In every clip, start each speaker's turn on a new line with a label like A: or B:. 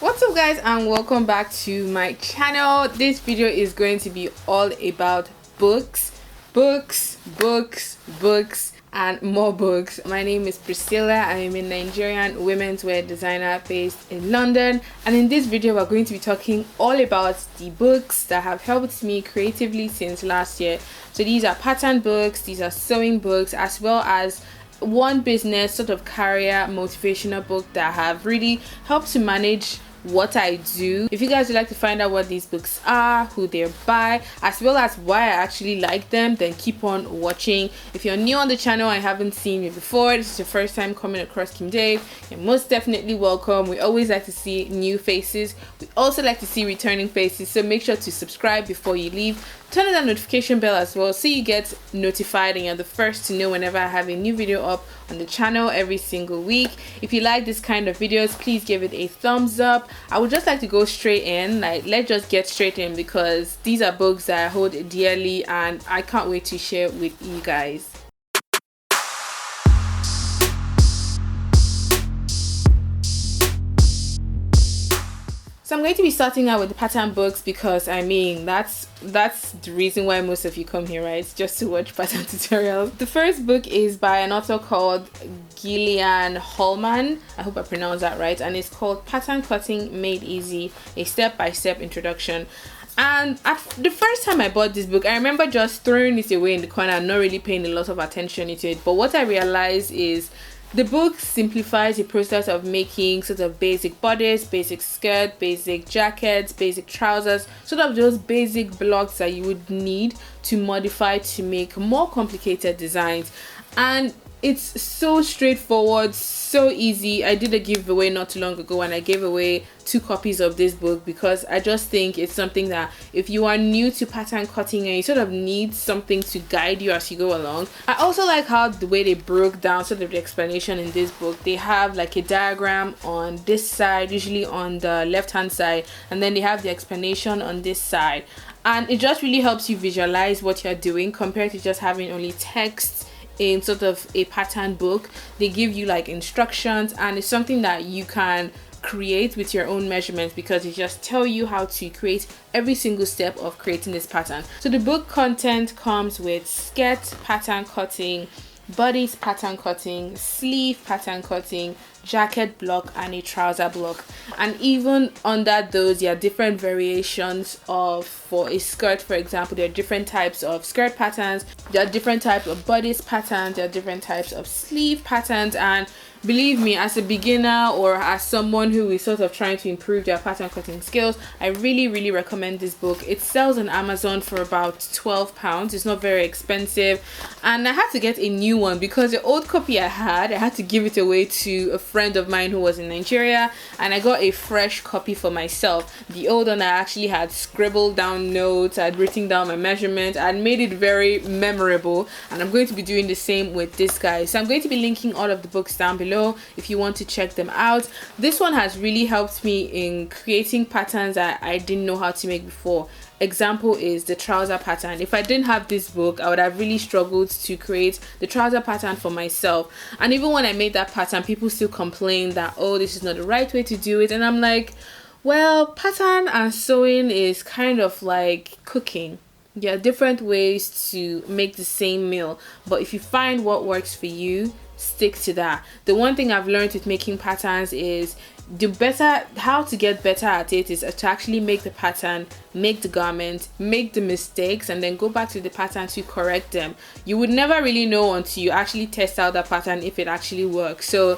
A: What's up guys, and welcome back to my channel. This video is going to be all about books, and more books. My name is Priscilla. I am a Nigerian women's wear designer based in London, and in this video we're going to be talking all about the books that have helped me creatively since last year. So these are pattern books, these are sewing books, as well as one business sort of career motivational book that have really helped to manage what I do. If you guys would like to find out what these books are, who they're by, as well as why I actually like them, then keep on watching. If you're new on the channel and haven't seen me before, this is your first time coming across Kim Dave, you're most definitely welcome. We always like to see new faces. We also like to see returning faces, so make sure to subscribe before you leave. Turn on that notification bell as well so you get notified and you're the first to know whenever I have a new video up on the channel every single week. If you like this kind of videos, please give it a thumbs up. I would just like to go straight in, let's just get straight in, because these are books that I hold dearly and I can't wait to share with you guys. So I'm going to be starting out with the pattern books because I mean that's the reason why most of you come here, right? It's just to watch pattern tutorials. The first book is by an author called Gillian Holman. I hope I pronounced that right, and it's called Pattern Cutting Made Easy: A Step-by-Step Introduction. And the first time I bought this book, I remember just throwing it away in the corner and not really paying a lot of attention to it. But what I realized is the book simplifies the process of making sort of basic bodice, basic skirt, basic jackets, basic trousers, sort of those basic blocks that you would need to modify to make more complicated designs. And it's so straightforward, so easy. I did a giveaway not too long ago and I gave away 2 copies of this book because I just think it's something that if you are new to pattern cutting and you sort of need something to guide you as you go along. I also like how the way they broke down sort of the explanation in this book. They have like a diagram on this side, usually on the left hand side, and then they have the explanation on this side, and it just really helps you visualize what you're doing compared to just having only text in sort of a pattern book. They give you like instructions, and it's something that you can create with your own measurements because it just tell you how to create every single step of creating this pattern. So the book content comes with skirt pattern cutting, bodice pattern cutting, sleeve pattern cutting, jacket block, and a trouser block. And even under those, there are different variations of, for a skirt for example, there are different types of skirt patterns, there are different types of bodice patterns, there are different types of sleeve patterns. And believe me, as a beginner or as someone who is sort of trying to improve their pattern cutting skills, I really recommend this book. It sells on Amazon for about £12. It's not very expensive, and I had to get a new one because the old copy I had to give it away to a friend of mine who was in Nigeria, and I got a fresh copy for myself. The old one I actually had scribbled down notes, I had written down my measurements, I had made it very memorable, and I'm going to be doing the same with this guy. So I'm going to be linking all of the books down below if you want to check them out. This one has really helped me in creating patterns that I didn't know how to make before. Example is the trouser pattern. If I didn't have this book, I would have really struggled to create the trouser pattern for myself. And even when I made that pattern, people still complain that, oh, this is not the right way to do it. And I'm like, well, pattern and sewing is kind of like cooking. There are different ways to make the same meal, but if you find what works for you, stick to that. The one thing I've learned with making patterns is how to get better at it is to actually make the pattern, make the garment, make the mistakes, and then go back to the pattern to correct them. You would never really know until you actually test out that pattern if it actually works. So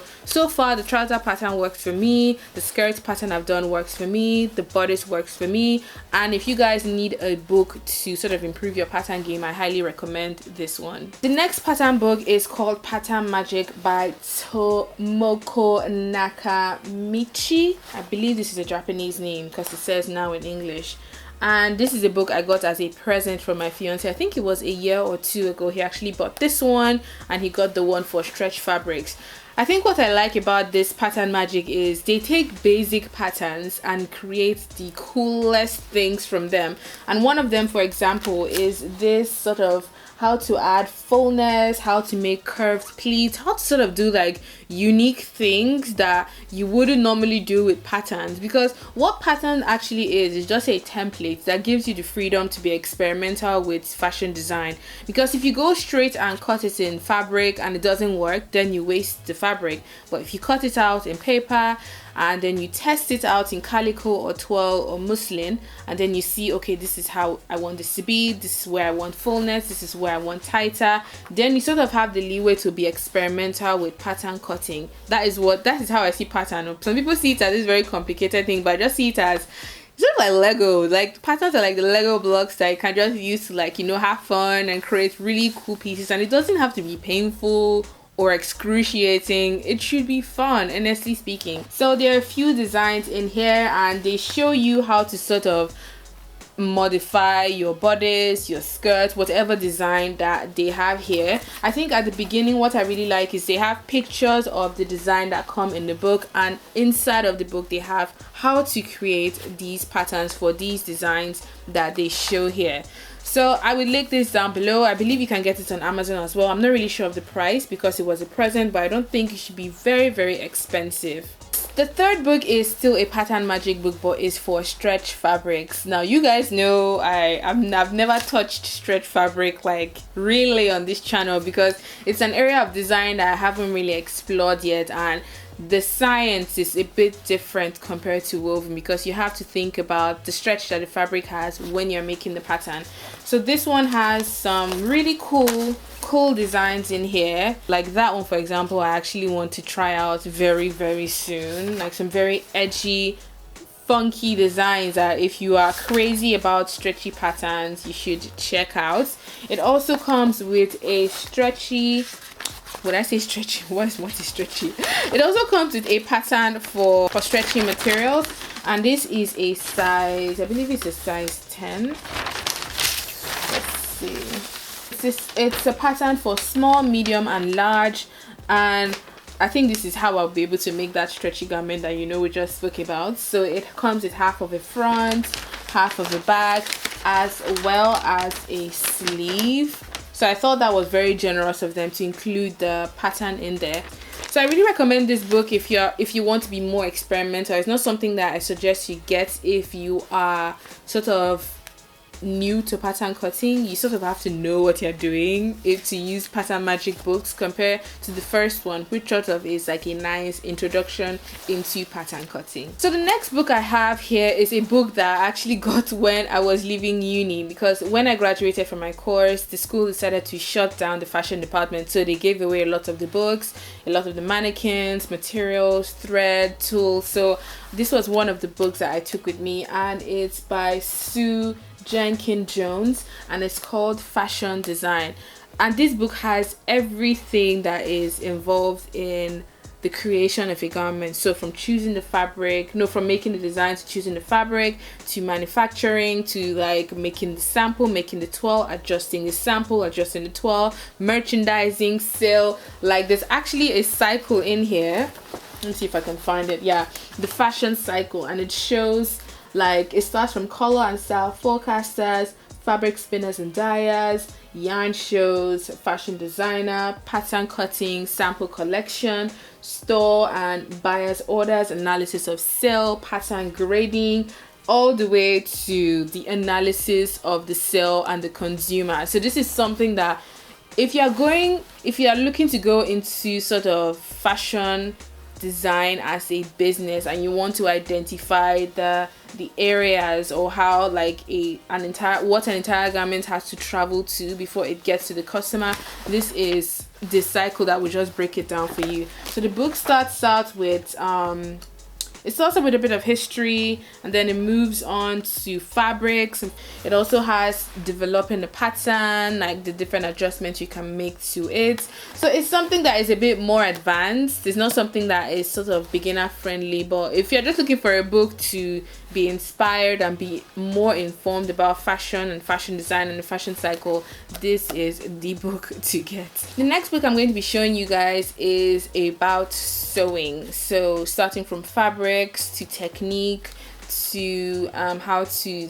A: far the trouser pattern works for me, the skirt pattern I've done works for me, the bodice works for me. And if you guys need a book to sort of improve your pattern game, I highly recommend this one. The next pattern book is called Pattern Magic by Tomoko Nakamichi. I believe this is a Japanese name because it says now in English. And this is a book I got as a present from my fiance. I think it was a year or 2 ago. He actually bought this one and he got the one for stretch fabrics. I think what I like about this pattern magic is they take basic patterns and create the coolest things from them. And one of them, for example, is this sort of how to add fullness, how to make curved pleats, how to sort of do like unique things that you wouldn't normally do with patterns. Because what pattern actually is just a template that gives you the freedom to be experimental with fashion design. Because if you go straight and cut it in fabric and it doesn't work, then you waste the fabric. But if you cut it out in paper and then you test it out in calico or twill or muslin, and then you see, okay, this is how I want this to be, this is where I want fullness, this is where I want tighter, then you sort of have the leeway to be experimental with pattern cutting. That is how I see pattern. Some people see it as this very complicated thing, but I just see it as sort of like Lego. Like patterns are like the Lego blocks that you can just use to, like, you know, have fun and create really cool pieces, and it doesn't have to be painful or excruciating. It should be fun, honestly speaking. So there are a few designs in here and they show you how to sort of modify your bodice, your skirt, whatever design that they have here. I think at the beginning what I really like is they have pictures of the design that come in the book, and inside of the book they have how to create these patterns for these designs that they show here. So I will link this down below. I believe you can get it on Amazon as well. I'm not really sure of the price because it was a present, but I don't think it should be very, very expensive. The third book is still a pattern magic book, but is for stretch fabrics. Now you guys know I've never touched stretch fabric like really on this channel because it's an area of design that I haven't really explored yet, and the science is a bit different compared to woven because you have to think about the stretch that the fabric has when you're making the pattern. So this one has some really cool designs in here, like that one for example. I actually want to try out very, very soon, like some very edgy, funky designs that if you are crazy about stretchy patterns you should check out. It also comes with a stretchy, when I say stretchy, what is stretchy? It also comes with a pattern for stretchy materials, and this is a size, I believe it's a size 10. Let's see. It's a pattern for small, medium, and large, and I think this is how I'll be able to make that stretchy garment that you know we just spoke about. So it comes with half of a front, half of a back, as well as a sleeve. So I thought that was very generous of them to include the pattern in there. So I really recommend this book if you want to be more experimental. It's not something that I suggest you get if you are sort of new to pattern cutting. You sort of have to know what you're doing if to use pattern magic books compared to the first one, which sort of is like a nice introduction into pattern cutting. So the next book I have here is a book that I actually got when I was leaving uni, because when I graduated from my course, the school decided to shut down the fashion department, so they gave away a lot of the books, a lot of the mannequins, materials, thread, tools. So this was one of the books that I took with me, and it's by Sue Jenkyn Jones and it's called Fashion Design. And this book has everything that is involved in the creation of a garment. So from choosing the fabric, from making the design to choosing the fabric, to manufacturing, to like making the sample, making the twill, adjusting the sample, adjusting the twill, merchandising, sale. Like there's actually a cycle in here. Let me see if I can find it. Yeah, the fashion cycle, and it shows like it starts from color and style forecasters, fabric spinners and dyers, yarn shows, fashion designer, pattern cutting, sample collection, store and buyer's orders, analysis of sale, pattern grading, all the way to the analysis of the sale and the consumer. So this is something that if you are looking to go into sort of fashion design as a business and you want to identify the areas or how like what an entire garment has to travel to before it gets to the customer, this is the cycle that will just break it down for you. So the book starts out with It starts off with a bit of history, and then it moves on to fabrics. It also has developing the pattern, like the different adjustments you can make to it. So it's something that is a bit more advanced. It's not something that is sort of beginner friendly, but if you're just looking for a book to be inspired and be more informed about fashion and fashion design and the fashion cycle, this is the book to get. The next book I'm going to be showing you guys is about sewing. So starting from fabrics to technique to how to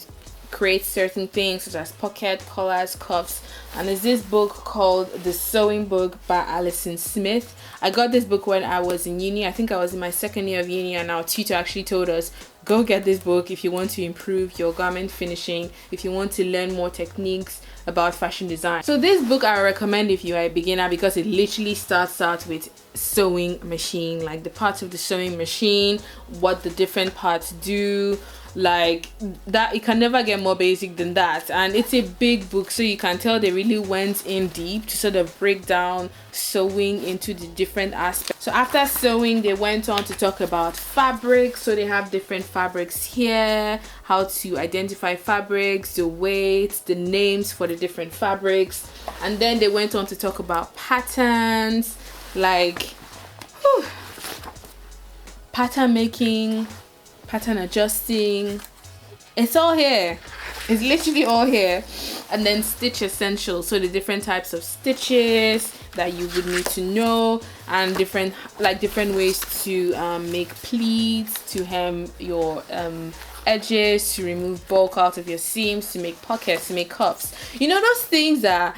A: create certain things such as pocket, collars, cuffs. And there's this book called The Sewing Book by Alison Smith. I got this book when I was in uni. I think I was in my second year of uni, and our tutor actually told us, go get this book if you want to improve your garment finishing, if you want to learn more techniques about fashion design. So this book I recommend if you are a beginner, because it literally starts out with sewing machine, like the parts of the sewing machine, what the different parts do, like that. It can never get more basic than that. And it's a big book, so you can tell they really went in deep to sort of break down sewing into the different aspects. So after sewing, they went on to talk about fabrics. So they have different fabrics here, how to identify fabrics, the weights, the names for the different fabrics. And then they went on to talk about patterns, like pattern making, pattern adjusting. It's all here. It's literally all here. And then stitch essentials, so the different types of stitches that you would need to know, and different ways to make pleats, to hem your edges, to remove bulk out of your seams, to make pockets, to make cuffs. You know, those things that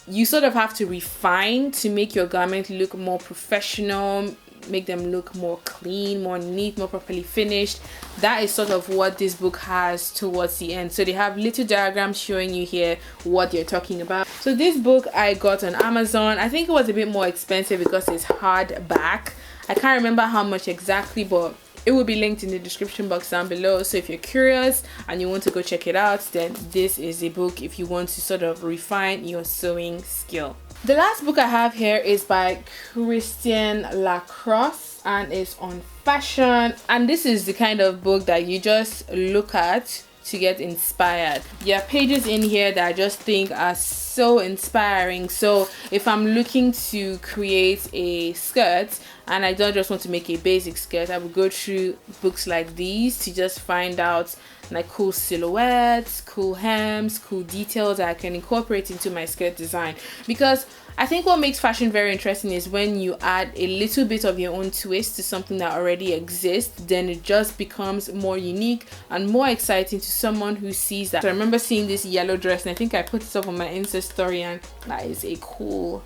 A: you sort of have to refine to make your garment look more professional, make them look more clean, more neat, more properly finished. That is sort of what this book has towards the end. So they have little diagrams showing you here what they're talking about. So this book I got on Amazon. I think it was a bit more expensive because it's hardback. I can't remember how much exactly, but it will be linked in the description box down below. So if you're curious and you want to go check it out, then this is a book if you want to sort of refine your sewing skill. The last book I have here is by Christian Lacroix, and it's on fashion. And this is the kind of book that you just look at to get inspired. There are pages in here that I just think are so inspiring. So if I'm looking to create a skirt and I don't just want to make a basic skirt, I would go through books like these to just find out like cool silhouettes, cool hems, cool details that I can incorporate into my skirt design. Because I think what makes fashion very interesting is when you add a little bit of your own twist to something that already exists, then it just becomes more unique and more exciting to someone who sees that. So I remember seeing this yellow dress, and I think I put it up on my Insta story, and that is a cool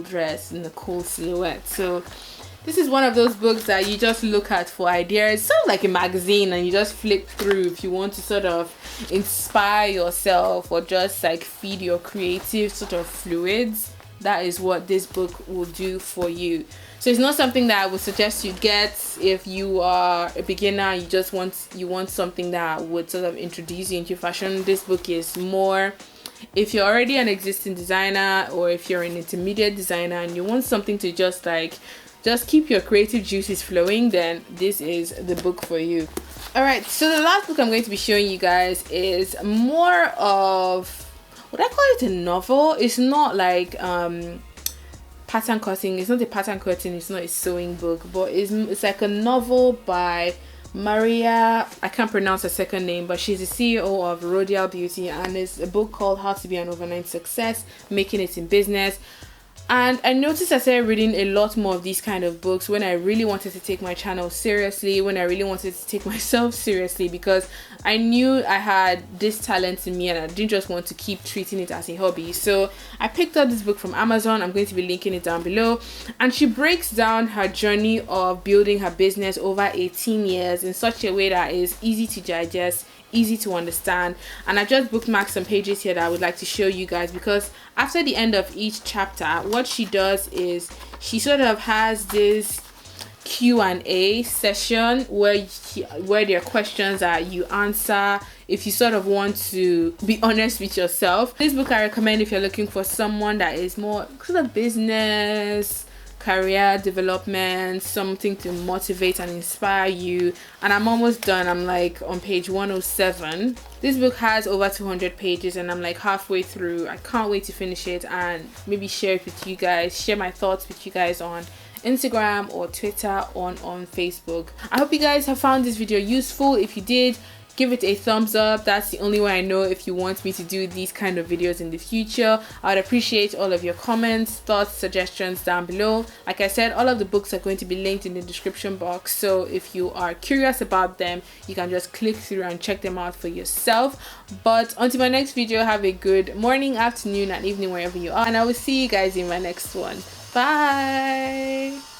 A: dress and a cool silhouette. So this is one of those books that you just look at for ideas. It's sort of like a magazine, and you just flip through if you want to sort of inspire yourself or just like feed your creative sort of fluids. That is what this book will do for you. So it's not something that I would suggest you get if you are a beginner. You want something that would sort of introduce you into fashion. This book is more if you're already an existing designer, or if you're an intermediate designer and you want something to just keep your creative juices flowing, then this is the book for you. Alright, so the last book I'm going to be showing you guys is more of, would I call it a novel? It's not like pattern cutting. It's not a pattern cutting, it's not a sewing book, but it's like a novel by Maria, I can't pronounce her second name, but she's the CEO of Rodial Beauty, and it's a book called How to Be an Overnight Success, Making It in Business. And I noticed I started reading a lot more of these kind of books when I really wanted to take my channel seriously, when I really wanted to take myself seriously, because I knew I had this talent in me and I didn't just want to keep treating it as a hobby. So I picked up this book from Amazon. I'm going to be linking it down below. And she breaks down her journey of building her business over 18 years in such a way that is easy to digest, easy to understand. And I just bookmarked some pages here that I would like to show you guys, because after the end of each chapter, what she does is she sort of has this Q&A session where there are questions that you answer if you sort of want to be honest with yourself. This book I recommend if you're looking for someone that is more sort of business, career development, something to motivate and inspire you. And I'm almost done. I'm like on page 107. This book has over 200 pages and I'm like halfway through. I can't wait to finish it and maybe share it with you guys, share my thoughts with you guys on Instagram or Twitter or on Facebook. I hope you guys have found this video useful. If you did, give it a thumbs up. That's the only way I know if you want me to do these kind of videos in the future. I'd appreciate all of your comments, thoughts, suggestions down below. Like I said, all of the books are going to be linked in the description box, so if you are curious about them, you can just click through and check them out for yourself. But until my next video, have a good morning, afternoon and evening wherever you are, and I will see you guys in my next one. Bye.